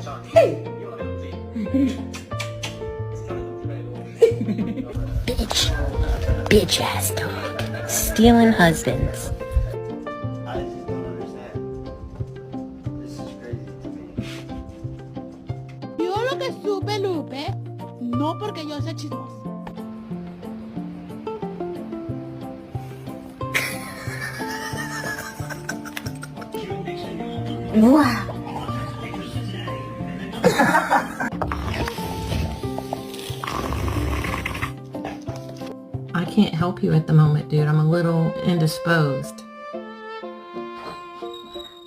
Hey! Bitch ass dog. Stealing husbands. I just don't understand. This is crazy to me. Yo lo que supe, Lupe, no porque yo sea chismosa. Wow. I can't help you at the moment, dude. I'm a little indisposed.